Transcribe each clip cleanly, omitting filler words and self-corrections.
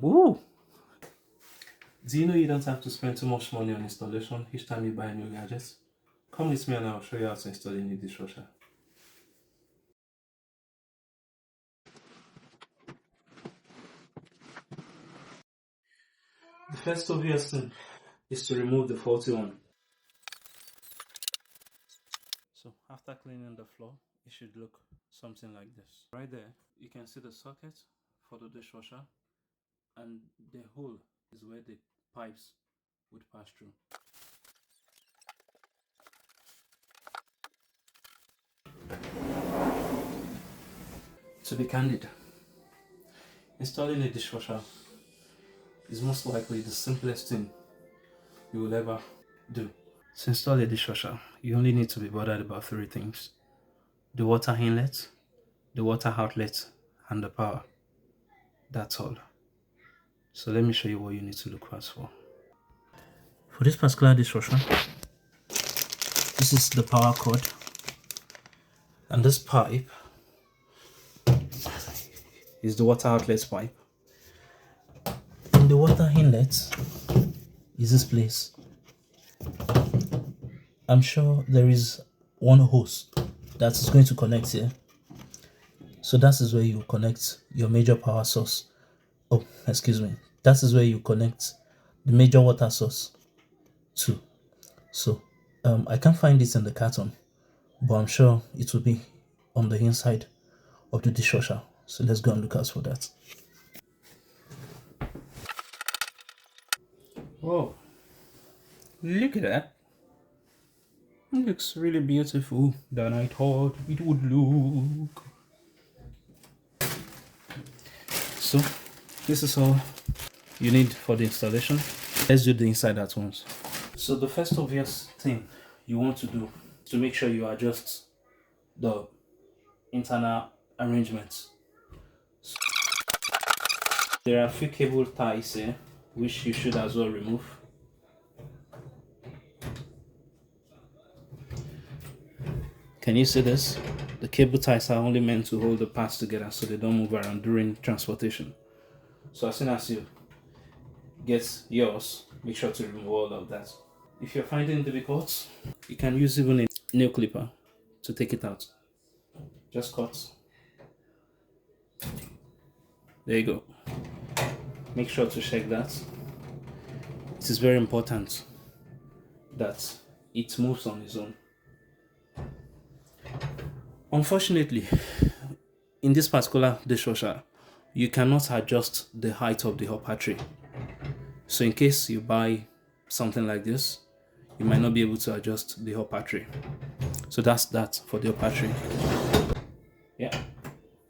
Woo! Do you know you don't have to spend too much money on installation each time you buy a new gadget? Come with me and I'll show you how to install a new dishwasher. The first obvious thing is to remove the faulty one. So after cleaning the floor, it should look something like this. Right there, you can see the socket for the dishwasher, and the hole is where the pipes would pass through. To be candid, installing a dishwasher is most likely the simplest thing you will ever do. To install a dishwasher, you only need to be bothered about three things: the water inlet, the water outlet, and the power. That's all. So let me show you what you need to look out for. For this particular dishwasher, this is the power cord, and this pipe is the water outlet pipe, and the water inlet is this place. I'm sure there is one hose that is going to connect here, so that is where you connect your major power source. Oh, excuse me, that is where you connect the major water source to. So I can't find it in the carton, but I'm sure it will be on the inside of the dishwasher. So let's go and look out for that. Whoa, look at that. It looks really beautiful than I thought it would look. So this is all you need for the installation. Let's do the inside at once. So the first obvious thing you want to do is to make sure you adjust the internal arrangements. So there are a few cable ties here which you should as well remove. Can you see this? The cable ties are only meant to hold the parts together so they don't move around during transportation. So as soon as you get yours, make sure to remove all of that. If you're finding it difficult, you can use even a nail clipper to take it out. Just cut. There you go. Make sure to check that. It is very important that it moves on its own. Unfortunately, in this particular dishwasher, you cannot adjust the height of the upper tray. So in case you buy something like this, you might not be able to adjust the upper tray. So that's that for the upper tray. Yeah.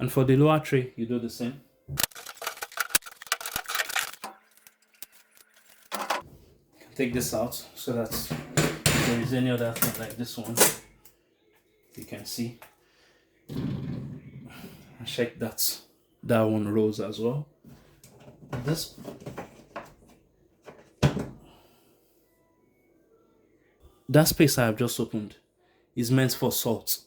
And for the lower tray, you do the same. You can take this out so that if there is any other thing like this one, you can see. And check that one rolls as well. That space I have just opened is meant for salt.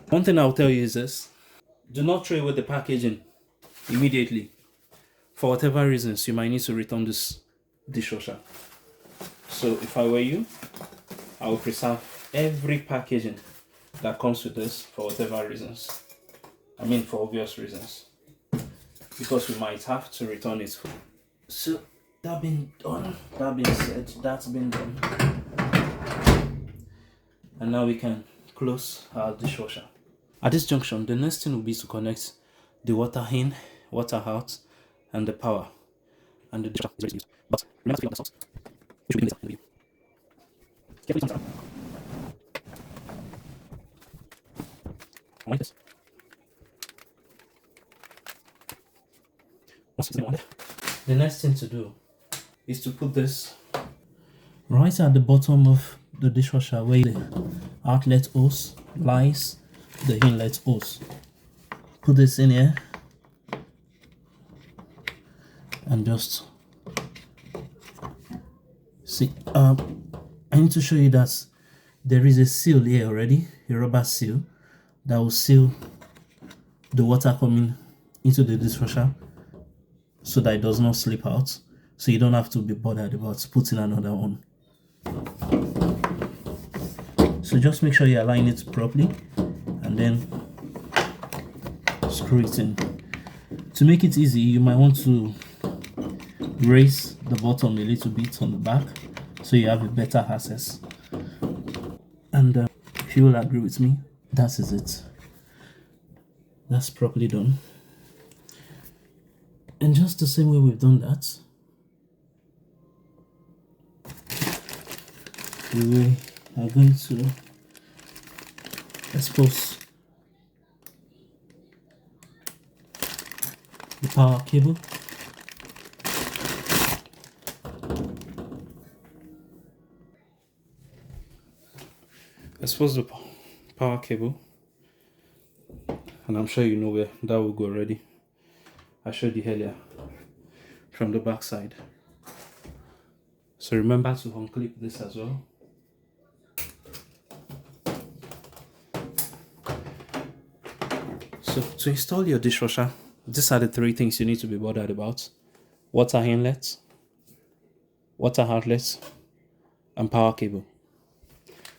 One thing I'll tell you is this: do not throw away the packaging immediately. For whatever reasons, you might need to return this dishwasher. So if I were you, I would preserve every packaging that comes with this for whatever reasons. I mean, for obvious reasons. Because we might have to return it. So that being done, that being said, that's been done. And now we can close our dishwasher. At this junction, the next thing will be to connect the water in, water out, and the power. And the dishwasher is ready to use. But remember to put on the salt, which will be later in the video. Carefully turn it around. Like this. The next thing to do is to put this right at the bottom of the dishwasher where the outlet hose lies, the inlet hose. Put this in here and just see. I need to show you that there is a seal here already, a rubber seal that will seal the water coming into the dishwasher so that it does not slip out, so you don't have to be bothered about putting another one. So just make sure you align it properly and then screw it in. To make it easy, you might want to raise the bottom a little bit on the back so you have a better access. And if you will agree with me, that is it. That's properly done. And just the same way we've done that, we are going to expose the power cable. Expose the power cable, and I'm sure you know where that will go already. I showed you earlier from the back side. So remember to unclip this as well. So to install your dishwasher, these are the 3 things you need to be bothered about: water inlet, water outlet, and power cable.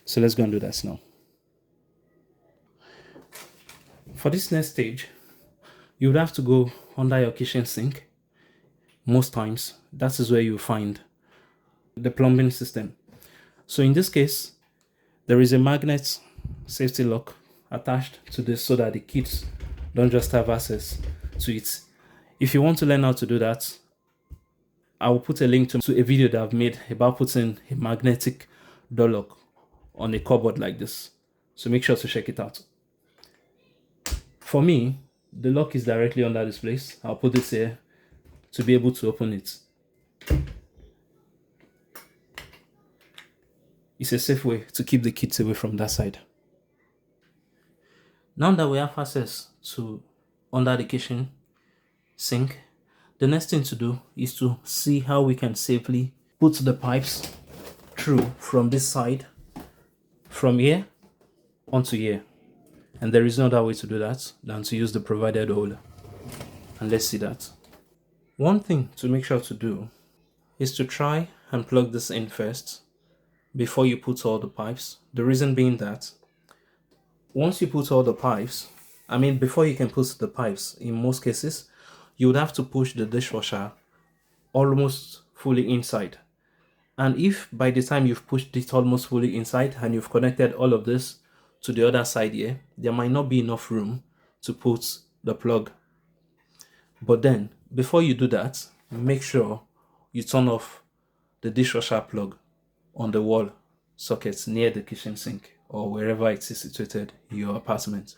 So let's go and do that now. For this next stage, you would have to go under your kitchen sink. Most times, that is where you find the plumbing system. So in this case, there is a magnet safety lock attached to this so that the kids don't just have access to it. If you want to learn how to do that, I will put a link to a video that I've made about putting a magnetic door lock on a cupboard like this. So make sure to check it out. For me, the lock is directly under this place. I'll put this here to be able to open it. It's a safe way to keep the kids away from that side. Now that we have access to under the kitchen sink, the next thing to do is to see how we can safely put the pipes through from this side, from here onto here. And there is no other way to do that than to use the provided hole. And let's see that. One thing to make sure to do is to try and plug this in first before you put all the pipes. The reason being that once you put all the pipes, before you can put the pipes, in most cases, you would have to push the dishwasher almost fully inside. And if by the time you've pushed it almost fully inside and you've connected all of this to the other side here, there might not be enough room to put the plug. But then, before you do that, make sure you turn off the dishwasher plug on the wall socket near the kitchen sink or wherever it is situated in your apartment.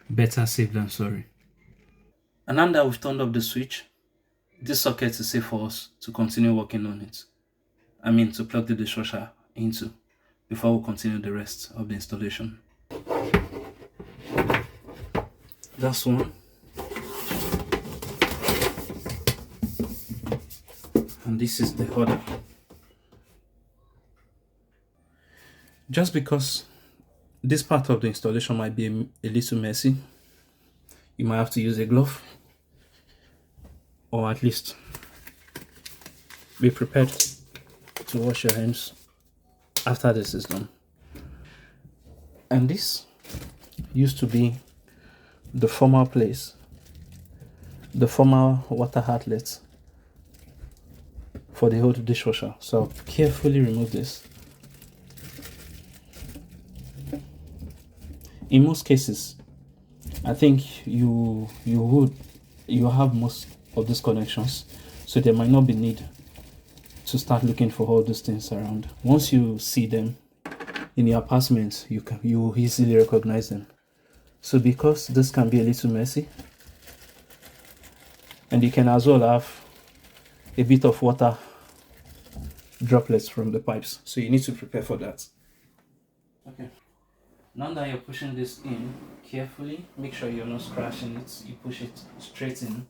Better safe than sorry. And now that we've turned off the switch, this socket is safe for us to continue working on it. To plug the dishwasher into before we continue the rest of the installation. That's one. And this is the other. Just because this part of the installation might be a little messy, you might have to use a glove, or at least be prepared to wash your hands after this is done. And this used to be the former place, the former water outlet for the whole dishwasher. So I'll carefully remove this. In most cases, I think you have most of these connections, so there might not be need to start looking for all these things around. Once you see them in your apartment, you easily recognize them. So because this can be a little messy, and you can as well have a bit of water droplets from the pipes, so you need to prepare for that. Okay. Now that you're pushing this in carefully, make sure you're not scratching it. You push it straight in,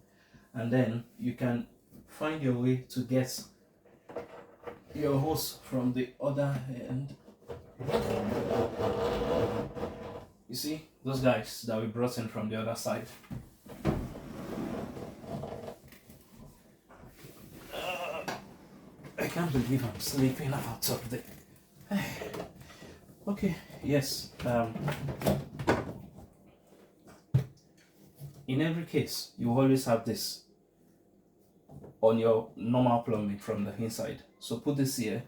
and then you can find your way to get your hose from the other end. You see, those guys that we brought in from the other side. I can't believe I'm sleeping out of the. Okay, yes. In every case, you always have this on your normal plumbing from the inside. So put this here.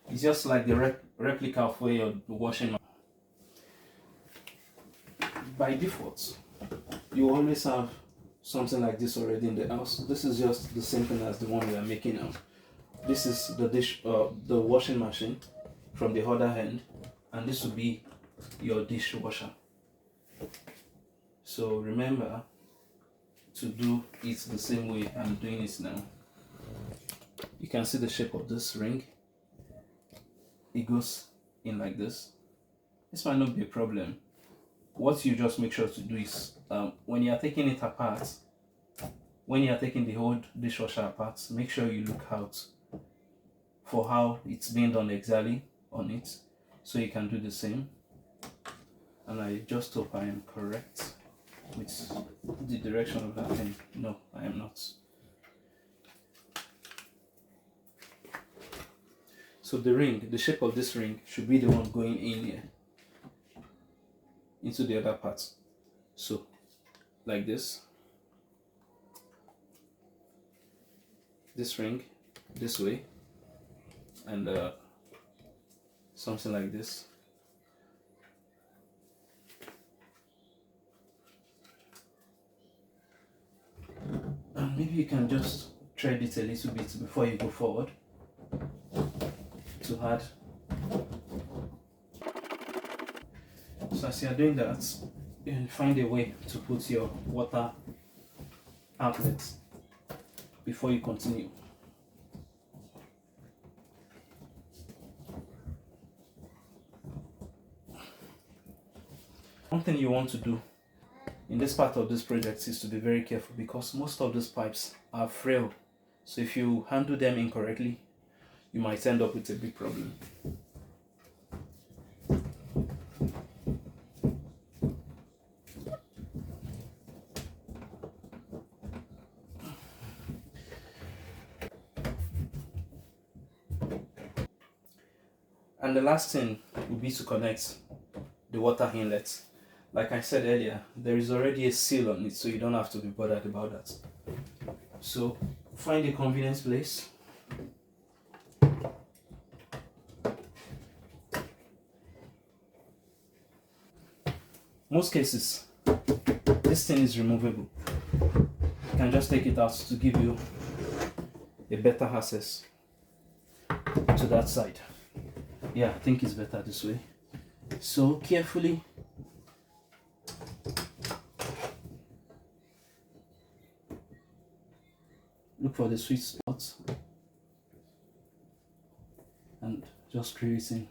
It's just like the replica of where you're washing. By default, you always have something like this already in the house. This is just the same thing as the one we are making now. This is the washing machine from the other end, and this will be your dishwasher. So remember to do it the same way I'm doing it now. You can see the shape of this ring. It goes in like this. This might not be a problem. What you just make sure to do is when you are taking it apart, when you are taking the whole dishwasher apart, make sure you look out for how it's being done exactly on it, so you can do the same. And I just hope I am correct with the direction of that thing. No, I am not. So the ring, the shape of this ring should be the one going in here into the other part. So like this ring this way, and something like this. And maybe you can just thread it a little bit before you go forward to add. So as you are doing that, you find a way to put your water outlet before you continue. One thing you want to do in this part of this project is to be very careful, because most of these pipes are frail. So if you handle them incorrectly, you might end up with a big problem. And the last thing will be to connect the water inlet. Like I said earlier, there is already a seal on it, so you don't have to be bothered about that. So find a convenient place. Most cases, this thing is removable. You can just take it out to give you a better access to that side. Yeah, I think it's better this way. So carefully look for the sweet spot and just screw it in.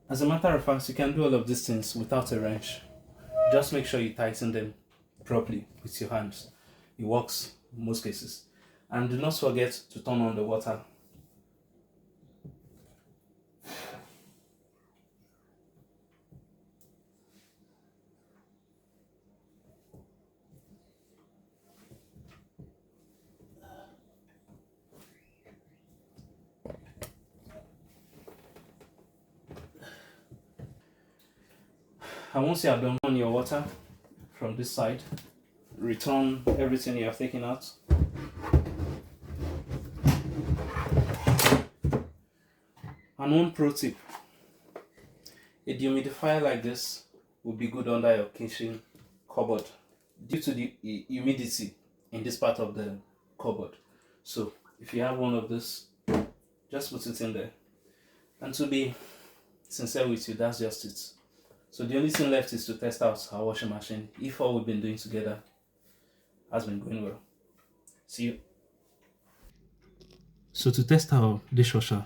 As a matter of fact, you can do all of these things without a wrench. Just make sure you tighten them properly with your hands. It works in most cases. And do not forget to turn on the water. And once you have done on your water from this side, return everything you have taken out. And one pro tip, a dehumidifier like this will be good under your kitchen cupboard due to the humidity in this part of the cupboard. So if you have one of this, just put it in there. And to be sincere with you, that's just it. So the only thing left is to test out our washing machine if all we've been doing together has been going well. See you. So to test our dishwasher,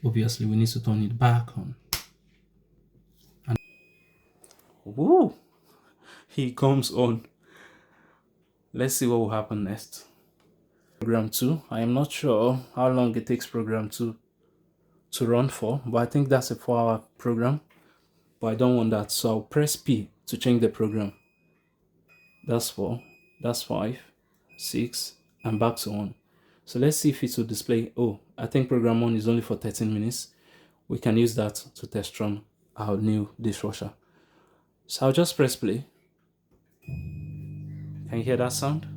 obviously we need to turn it back on. And Woo! He comes on. Let's see what will happen next. Program 2. I am not sure how long it takes program 2 to run for, but I think that's a 4-hour program. But I don't want that, so I'll press P to change the program. That's 4, that's 5, 6, and back to 1. So let's see if it will display. Oh, I think program 1 is only for 13 minutes. We can use that to test run our new dishwasher. So I'll just press play. Can you hear that sound?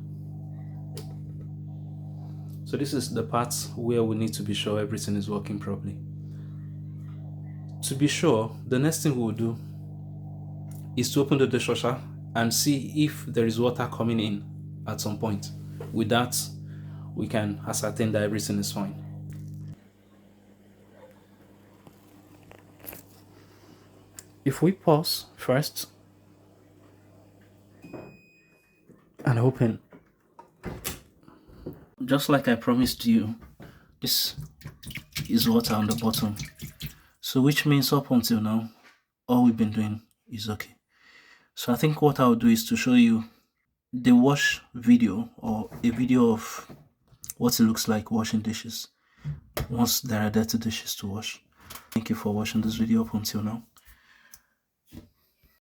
So this is the part where we need to be sure everything is working properly. To be sure, the next thing we will do is to open the dishwasher and see if there is water coming in at some point. With that, we can ascertain that everything is fine. If we pause first and open, just like I promised you, this is water on the bottom. So which means up until now, all we've been doing is okay. So I think what I'll do is to show you the wash video, or a video of what it looks like washing dishes once there are dirty dishes to wash. Thank you for watching this video up until now.